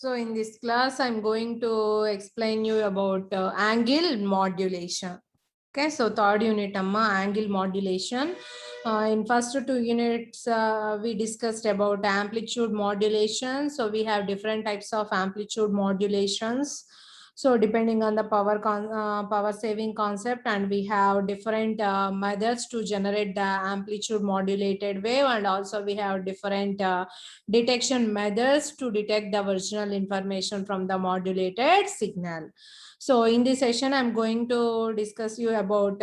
So in this class, I'm going to explain you about angle modulation. Okay, so third unit, angle modulation. In first two units, we discussed about amplitude modulation. So we have different types of amplitude modulations. So depending on the power saving concept, and we have different methods to generate the amplitude modulated wave, and also we have different detection methods to detect the original information from the modulated signal. So in this session, I'm going to discuss you about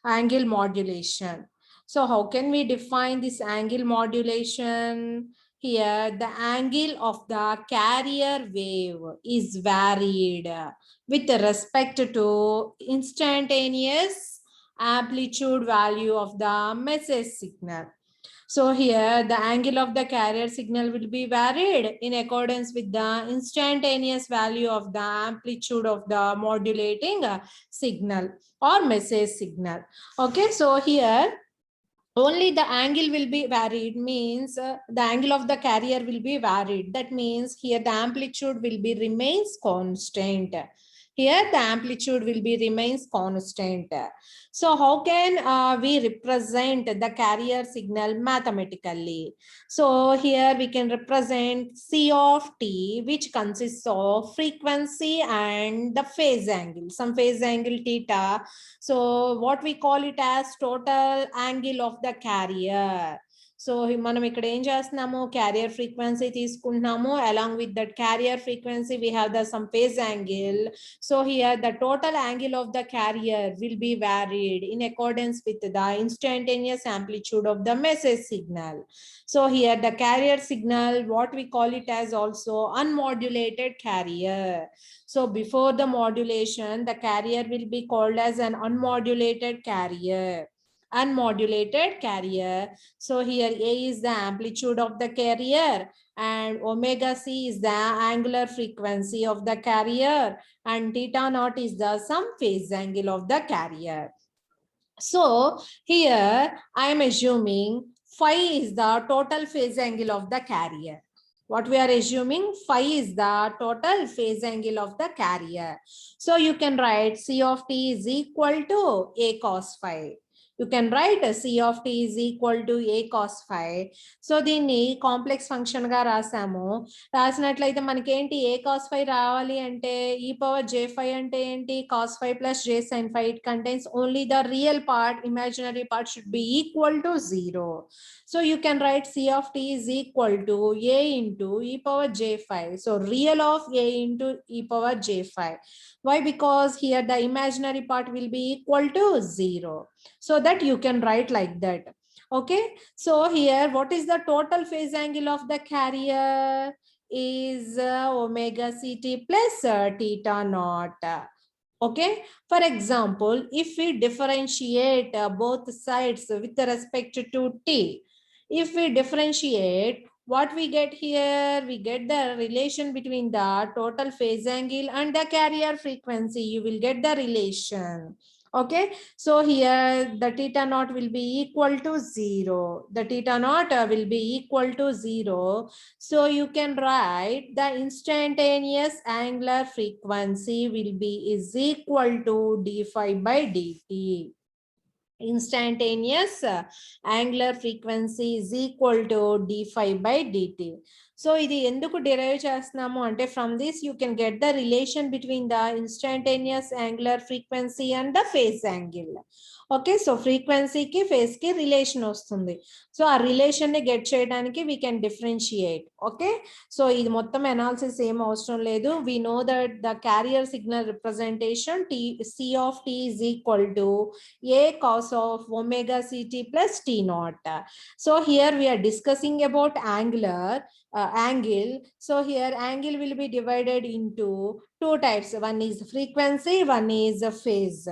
angle modulation. So how can we define this angle modulation? Here, the angle of the carrier wave is varied with respect to instantaneous amplitude value of the message signal. So here the angle of the carrier signal will be varied in accordance with the instantaneous value of the amplitude of the modulating signal or message signal. Okay, so here only the angle will be varied means the angle of the carrier will be varied. That means here the amplitude will be remains constant. Here the amplitude will be remains constant. So how can we represent the carrier signal mathematically? So here we can represent C of t, which consists of frequency and the phase angle, some phase angle theta. So what we call it as total angle of the carrier. So మనం ఇక్కడ ఏం చేస్తున్నాము, carrier frequency తీసుకుంటున్నాము, along with that carrier frequency we have the some phase angle. So here the total angle of the carrier will be varied in accordance with the instantaneous amplitude of the message signal. So here the carrier signal, what we call it as also unmodulated carrier. So before the modulation, the carrier will be called as an unmodulated carrier. Unmodulated carrier. So here A is the amplitude of the carrier and omega c is the angular frequency of the carrier and theta naught is the some phase angle of the carrier. So here I am assuming phi is the total phase angle of the carrier. What we are assuming, phi is the total phase angle of the carrier. So you can write C of t is equal to A cos phi. You can write a C of t is equal to A cos phi. So దీన్ని complex function గా రాసాము. రాసినట్లయితే మనకి ఏంటి, A cos phi రావాలి అంటే e power j phi అంటే ఏంటి, cos phi plus j sin phi. It contains only the real part, imaginary part should be equal to 0. So you can write C of t is equal to A into e power j phi. So real of A into e power j phi. Why? Because here the imaginary part will be equal to 0. So that you can write like that. Okay. So here what is the total phase angle of the carrier is omega ct plus theta naught. Okay. For example, if we differentiate both sides with respect to t, if we differentiate, what we get here, we get the relation between the total phase angle and the carrier frequency. You will get the relation. Okay. So here the theta naught will be equal to 0. The theta naught will be equal to 0. So you can write the instantaneous angular frequency will be is equal to d phi by dt. Instantaneous angular frequency is equal to d phi by dt. So ఇది ఎందుకు derive చేస్తున్నాము అంటే from this you can get the relation between the instantaneous angular frequency and the phase angle. Okay, so frequency కి phase కి relation వస్తుంది. So ఆ relation ని get చేయడానికి we can differentiate. Okay, so ఇది మొత్తం analysis ఏం అవసరం లేదు. We know that the carrier signal representation C of t is equal to A cos of omega ct plus t naught. So here we are discussing about angle. So here angle will be divided into two types. One is frequency, one is phase.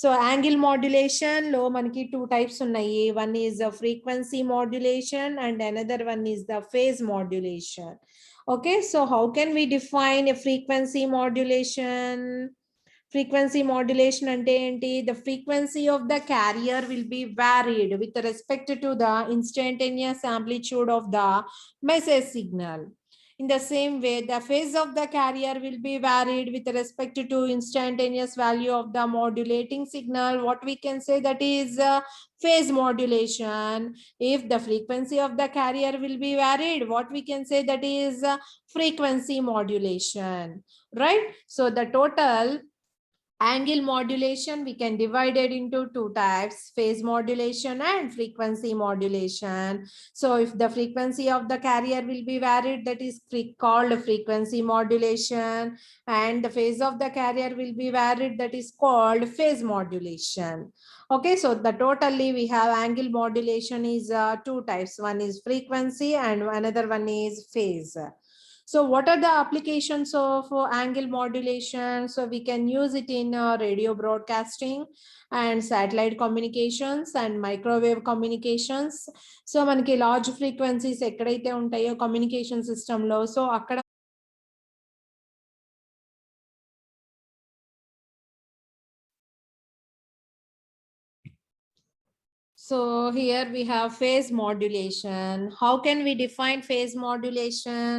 So angle modulation lo manaki two types unnayi. One is the frequency modulation and another one is the phase modulation. Okay, so how can we define a frequency modulation? Frequency modulation ante enti, the frequency of the carrier will be varied with respect to the instantaneous amplitude of the message signal. In the same way, the phase of the carrier will be varied with respect to instantaneous value of the modulating signal. What we can say, that is phase modulation. If the frequency of the carrier will be varied, what we can say, that is frequency modulation, right? So the total angle modulation, we can divide it into two types: phase modulation and frequency modulation. So if the frequency of the carrier will be varied, that is called frequency modulation, and the phase of the carrier will be varied, that is called phase modulation. Okay, so the totally we have angle modulation is two types. One is frequency and another one is phase. So what are the applications of angle modulation? So we can use it in radio broadcasting and satellite communications and microwave communications. So మనకి large frequencies ఎక్కడైతే ఉంటాయో communication system లో, so అక్కడ so here we have phase modulation. How can we define phase modulation?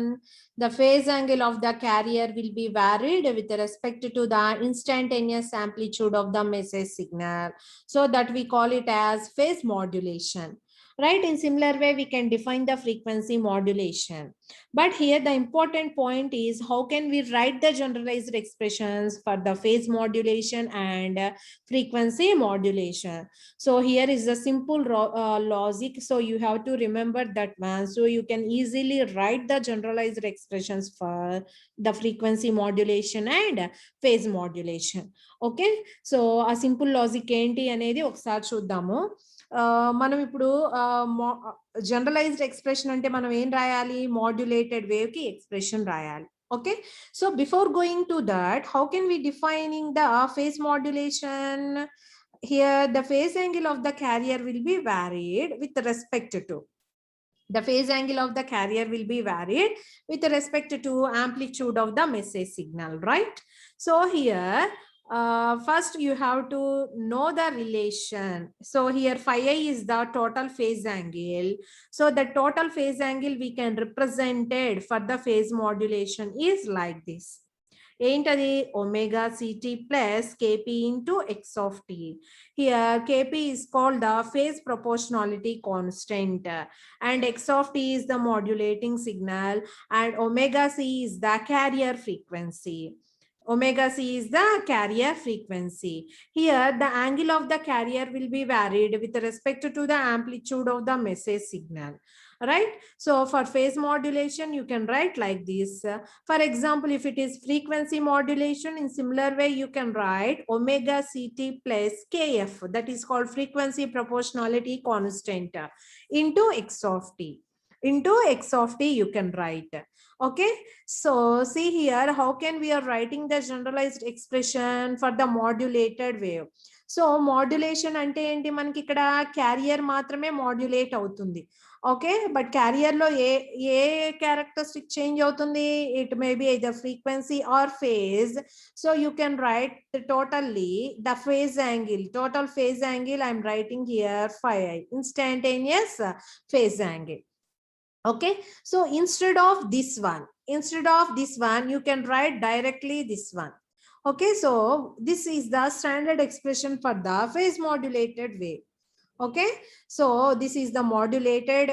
The phase angle of the carrier will be varied with respect to the instantaneous amplitude of the message signal. So that we call it as phase modulation. Right? In similar way, we can define the frequency modulation. But here the important point is, how can we write the generalized expressions for the phase modulation and frequency modulation? So here is the simple logic. So you have to remember that one. So you can easily write the generalized expressions for the frequency modulation and phase modulation. Okay. So a simple logic ఏంటి అనేది ఒకసారి చూద్దాము. మనం ఇప్పుడు generalized expression అంటే మనం ఏం రాయాలి? మాడ్యులేటెడ్ వేవ్ కి ఎక్స్ప్రెషన్ రాయాలి. Okay, so before going to that, how can we defining the phase modulation? Here the phase angle of the carrier will be varied with respect to amplitude of the message signal, right? So here first you have to know the relation. So here phi I is the total phase angle. So the total phase angle we can represent it for the phase modulation is like this. ఏంటది? omega ct plus kp into x of t. Here kp is called the phase proportionality constant and x of t is the modulating signal and omega c is the carrier frequency. Omega c is the carrier frequency. Here the angle of the carrier will be varied with respect to the amplitude of the message signal, right? So for phase modulation you can write like this. For example, if it is frequency modulation, in similar way you can write omega ct plus kf, that is called frequency proportionality constant, into x of t. Into x of t you can write. Okay, so see here, how can we are writing the generalized expression for the modulated wave? So modulation ante enti, manaki ikkada carrier maatrame modulate avutundi. Okay, but carrier lo A characteristic change avutundi? It may be either frequency or phase. So you can write totally the phase angle, total phase angle I'm writing here phi I, instantaneous phase angle. Okay, so instead of this one, you can write directly this one. Okay, so this is the standard expression for the phase modulated wave. Okay, so this is the modulated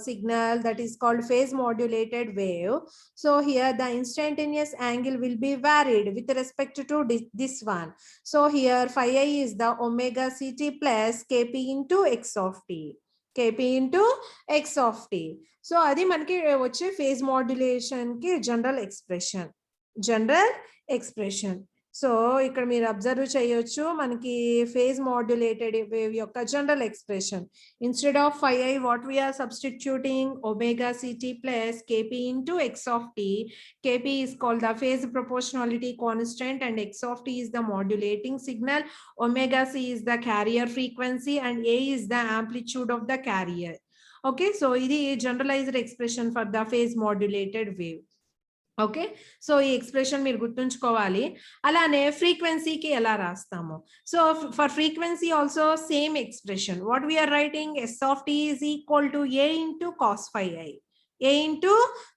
signal, that is called phase modulated wave. So here the instantaneous angle will be varied with respect to this one. So here phi I is the omega ct plus kp into x of t. kp into x of t. So adi manaki vache phase modulation ki general expression. So ఇక్కడ మీరు observe చేయొచ్చు, మనకి phase modulated wave యొక్క general expression. Instead of phi I, what we are substituting? Omega ct plus kp into x of t. kp is called the phase proportionality constant and x of t is the modulating signal. Omega c is the carrier frequency and a is the amplitude of the carrier. Okay, so ఇది generalized expression for the phase modulated wave. Okay, so ఈ expression మీరు గుర్తుంచుకోవాలి. అలానే ఫ్రీక్వెన్సీకి ఎలా రాస్తాము? So for frequency also same expression. What we are writing? S of t is equal to A into cos phi I. A into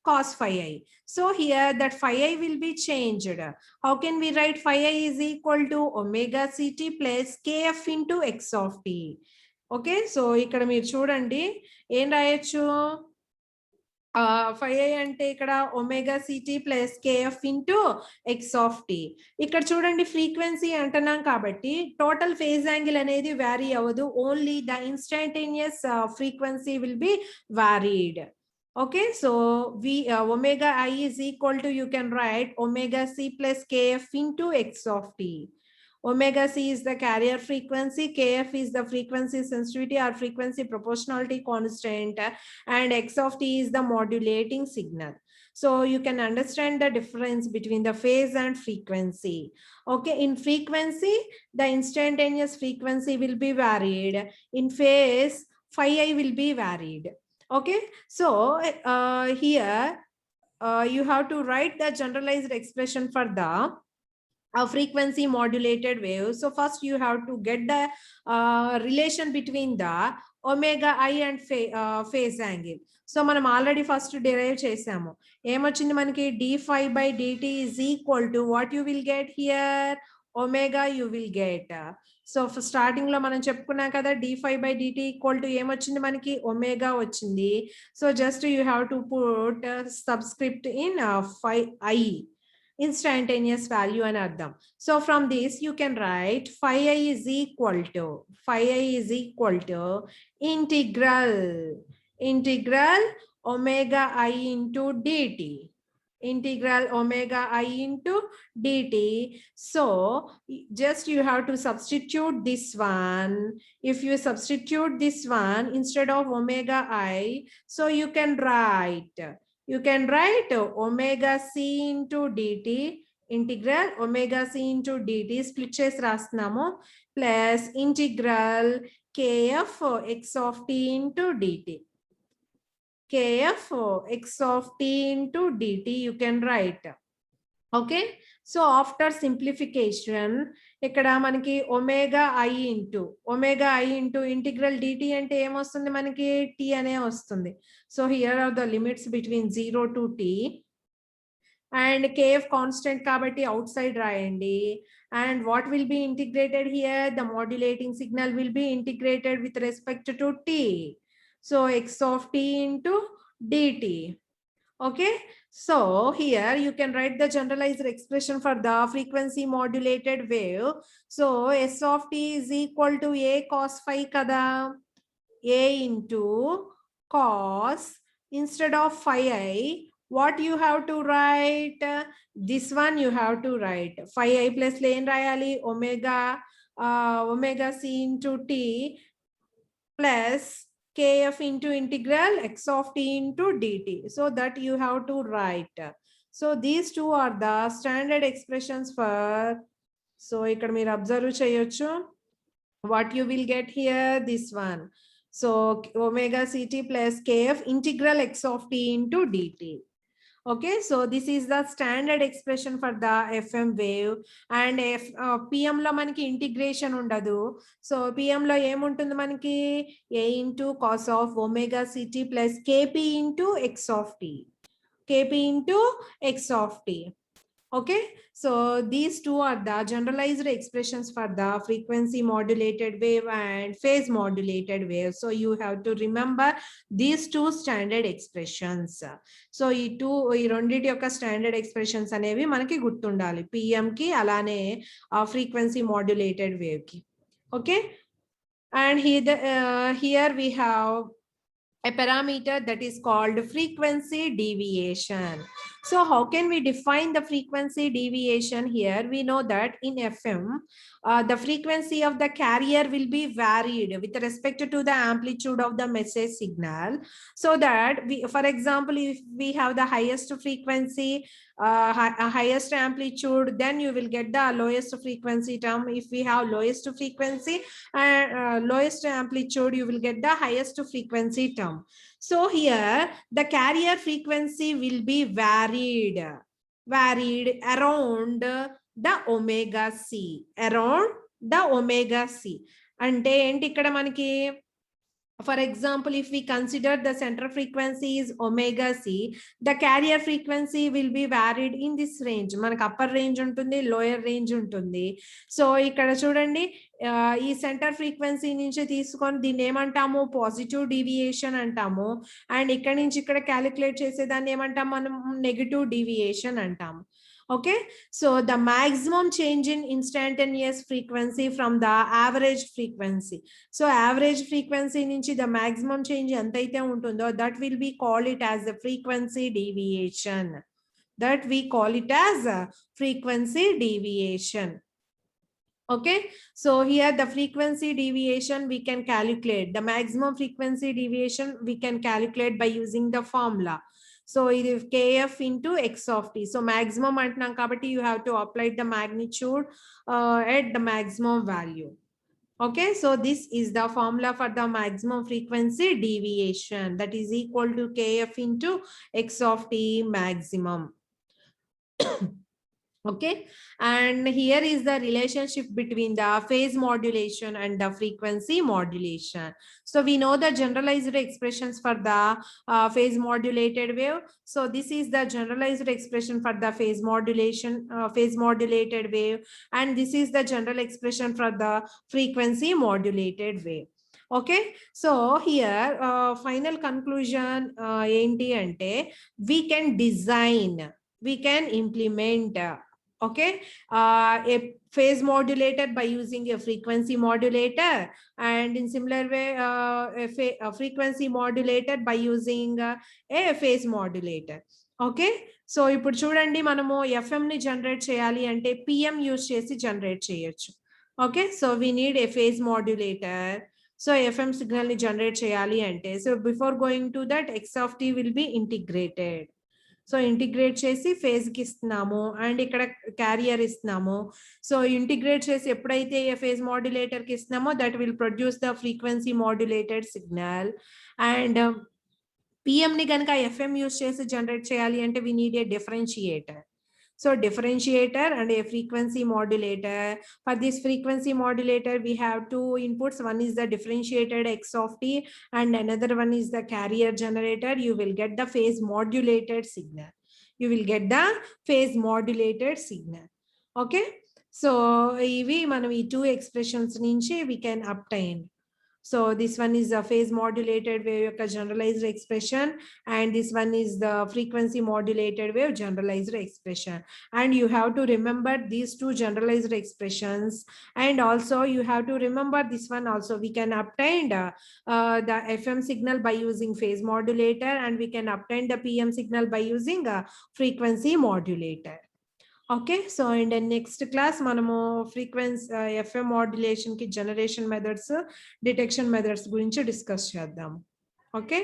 cos phi I. So here that phi I will be changed. How can we write phi I is equal to omega ct plus kf into x of t? Okay, so ఇక్కడ మీరు చూడండి ఏం రాయొచ్చు, phi I అంటే ఇక్కడ omega c t plus kf into x of t. ఇక్కడ చూడండి frequency అంటున్నాం కాబట్టి టోటల్ ఫేజ్ యాంగిల్ అనేది వ్యారీ అవ్వదు, only the instantaneous frequency will be varied. Okay, so omega I is equal to, you can write omega c plus kf into x of t. Omega c is the carrier frequency, kf is the frequency sensitivity or frequency proportionality constant, and x of t is the modulating signal. So you can understand the difference between the phase and frequency. Okay, in frequency, the instantaneous frequency will be varied. In phase, phi I will be varied. Okay, so here you have to write the generalized expression for the frequency modulated wave. So first you have to get the relation between the omega I and phase angle. So మనం already first derive చేసాము, ఏమొచ్చింది మనకి d phi by dt is equal to what you will get here, omega you will get. So starting లో మనం చెప్పుకున్నాం కదా d phi by dt equal to ఏమొచ్చింది మనకి ఒమేగా వచ్చింది. So just you have to put subscript in phi I, instantaneous value and ardham. So from this you can write phi I is equal to integral omega I into dt, integral omega I into dt. So just you have to substitute this one. If you substitute this one instead of omega I, so you can write omega c into dt, integral omega c into dt split chesi rastunnamu, plus integral kf x of t into dt, kf x of t into dt you can write. Okay, so after simplification ikkada manaki omega I into integral dt ante em vastundi manaki t ane vastundi. So here are the limits between 0 to t, and kf constant kabatti outside rayandi, and what will be integrated here, the modulating signal will be integrated with respect to t. So x of t into dt. Okay, so here you can write the generalized expression for the frequency modulated wave. So s of t is equal to a cos phi kada, a into cos, instead of phi I, what you have to write, this one you have to write phi I plus lane rayali omega c into t plus kf into integral x of t into dt. So that you have to write. So these two are the standard expressions for, so ikkada meer observe cheyochu, what you will get here, this one. So omega ct plus kf integral x of t into dt. Okay, so this is the standard expression for the FM wave. And PM lo manaki integration undadu. So PM lo em untundi manaki a into cos of omega ct plus kp into x of t, kp into x of t. Okay, so these two are the generalized expressions for the frequency modulated wave and phase modulated wave. So you have to remember these two standard expressions. So ఈ రెండిటి యొక్క standard expressions అనేవి మనకి గుర్తుండాలి, PM కి అలానే frequency modulated wave కి. Okay, and here we have a parameter that is called frequency deviation. So how can we define the frequency deviation? Here we know that in FM, the frequency of the carrier will be varied with respect to the amplitude of the message signal. So that we, for example, if we have the highest frequency, highest amplitude, then you will get the lowest frequency term. If we have lowest frequency and lowest amplitude, you will get the highest frequency term. So here the carrier frequency will be varied around the omega c, around the omega c. అంటే ఏంటి ఇక్కడ మనకి For example, if we consider the center frequency is omega c, the carrier frequency will be varied in this range. మనకు upper range ఉంటుంది, lower range ఉంటుంది. So ఇక్కడ చూడండి, ఈ సెంటర్ ఫ్రీక్వెన్సీ నుంచి తీసుకొని దీన్ని ఏమంటాము, పాజిటివ్ డీవియేషన్ అంటాము. అండ్ ఇక్కడ నుంచి ఇక్కడ క్యాలిక్యులేట్ చేసేదాన్ని ఏమంటాము మనం, నెగటివ్ డీవియేషన్ అంటాము. Okay, so the maximum change in instantaneous frequency from the average frequency. So average frequency nunchi the maximum change entaithe untundo, that will be call it as the frequency deviation. That we call it as a frequency deviation. Okay, so here the frequency deviation we can calculate. The maximum frequency deviation we can calculate by using the formula. So it is kf into x of t. So maximum antunam kabatti you have to apply the magnitude at the maximum value. Okay, so this is the formula for the maximum frequency deviation, that is equal to kf into x of t maximum. Okay, and here is the relationship between the phase modulation and the frequency modulation. So we know the generalized expressions for the phase modulated wave. So this is the generalized expression for the phase modulation, phase modulated wave, and this is the general expression for the frequency modulated wave. Okay, so here final conclusion enti ante, we can design, we can implement okay a phase modulator by using a frequency modulator, and in similar way a frequency modulator by using a phase modulator. Okay, so ఇప్పుడు చూడండి, మనము FM ని generate చేయాలి అంటే PM use చేసి generate చేయొచ్చు. Okay, so we need a phase modulator. So FM signal ni generate cheyali ante, so before going to that, x of t will be integrated. So integrate chesi phase ki istunnamo and ikkada carrier istunnamo. So integrate chesi eppudaithe a phase modulator ki istunnamo, that will produce the frequency modulated signal. And PM ni ganaka FM use chesi generate cheyali ante we need a differentiator. So differentiator and a frequency modulator. For this frequency modulator, we have two inputs. One is the differentiated x of t and another one is the carrier generator. You will get the phase modulated signal. You will get the phase modulated signal. Okay. So we two expressions nunchi we can obtain. So this one is a phase modulated wave generalized expression, and this one is the frequency modulated wave generalized expression. And you have to remember these two generalized expressions, and also you have to remember this one also. We can obtain the FM signal by using phase modulator, and we can obtain the PM signal by using a frequency modulator. Okay, so in the next class మనము frequency FM modulation ki generation methods, detection methods గురించి discuss చేద్దాం. Okay.